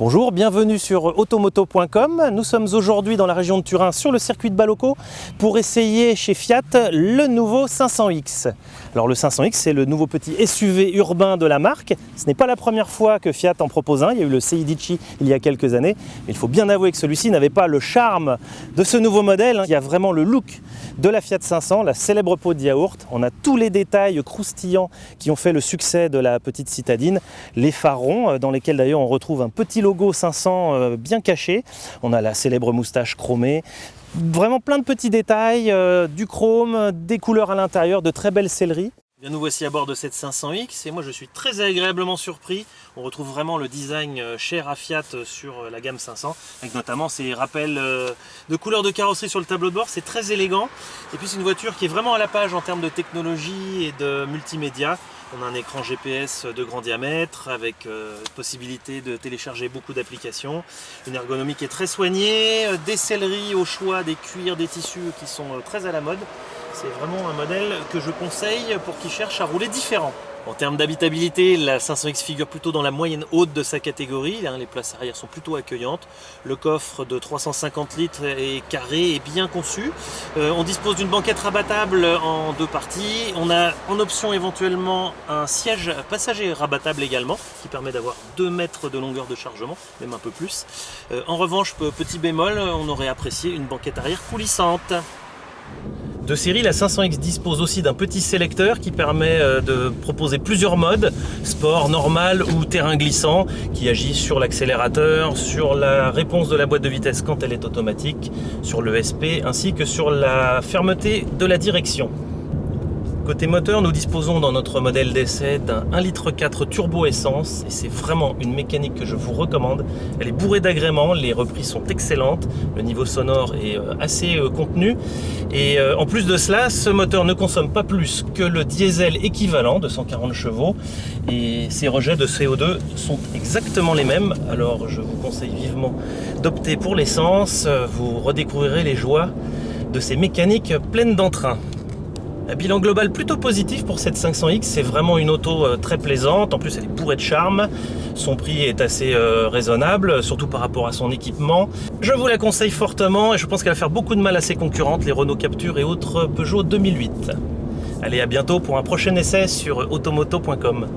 Bonjour, bienvenue sur automoto.com. Nous sommes aujourd'hui dans la région de Turin sur le circuit de Balocco pour essayer chez Fiat le nouveau 500X. Alors le 500X, c'est le nouveau petit SUV urbain de la marque. Ce n'est pas la première fois que Fiat en propose un. Il y a eu le Seidici il y a quelques années. Mais il faut bien avouer que celui-ci n'avait pas le charme de ce nouveau modèle. Il y a vraiment le look de la Fiat 500, la célèbre peau de yaourt. On a tous les détails croustillants qui ont fait le succès de la petite citadine. Les phares dans lesquels d'ailleurs on retrouve un petit logo 500 bien caché. On a la célèbre moustache chromée. Vraiment plein de petits détails, du chrome, des couleurs à l'intérieur, de très belles selleries. Bien, nous voici à bord de cette 500X et moi je suis très agréablement surpris. On retrouve vraiment le design cher à Fiat sur la gamme 500, avec notamment ces rappels de couleurs de carrosserie sur le tableau de bord. C'est très élégant et puis c'est une voiture qui est vraiment à la page en termes de technologie et de multimédia. On a un écran GPS de grand diamètre avec possibilité de télécharger beaucoup d'applications. Une ergonomie qui est très soignée, des selleries au choix, des cuirs, des tissus qui sont très à la mode. C'est vraiment un modèle que je conseille pour qui cherche à rouler différent. En termes d'habitabilité, la 500X figure plutôt dans la moyenne haute de sa catégorie. Les places arrière sont plutôt accueillantes. Le coffre de 350 litres est carré et bien conçu. On dispose d'une banquette rabattable en deux parties. On a en option éventuellement un siège passager rabattable également, qui permet d'avoir 2 mètres de longueur de chargement, même un peu plus. En revanche, petit bémol, on aurait apprécié une banquette arrière coulissante. De série, la 500X dispose aussi d'un petit sélecteur qui permet de proposer plusieurs modes, sport, normal ou terrain glissant, qui agit sur l'accélérateur, sur la réponse de la boîte de vitesse quand elle est automatique, sur le SP ainsi que sur la fermeté de la direction. Côté moteur, nous disposons dans notre modèle d'essai d'un 1,4 litre turbo essence et c'est vraiment une mécanique que je vous recommande. Elle est bourrée d'agréments, les reprises sont excellentes, le niveau sonore est assez contenu et en plus de cela, ce moteur ne consomme pas plus que le diesel équivalent de 140 chevaux et ses rejets de CO2 sont exactement les mêmes. Alors je vous conseille vivement d'opter pour l'essence, vous redécouvrirez les joies de ces mécaniques pleines d'entrain. Un bilan global plutôt positif pour cette 500X, c'est vraiment une auto très plaisante, en plus elle est bourrée de charme, son prix est assez raisonnable, surtout par rapport à son équipement. Je vous la conseille fortement et je pense qu'elle va faire beaucoup de mal à ses concurrentes, les Renault Captur et autres Peugeot 2008. Allez, à bientôt pour un prochain essai sur automoto.com.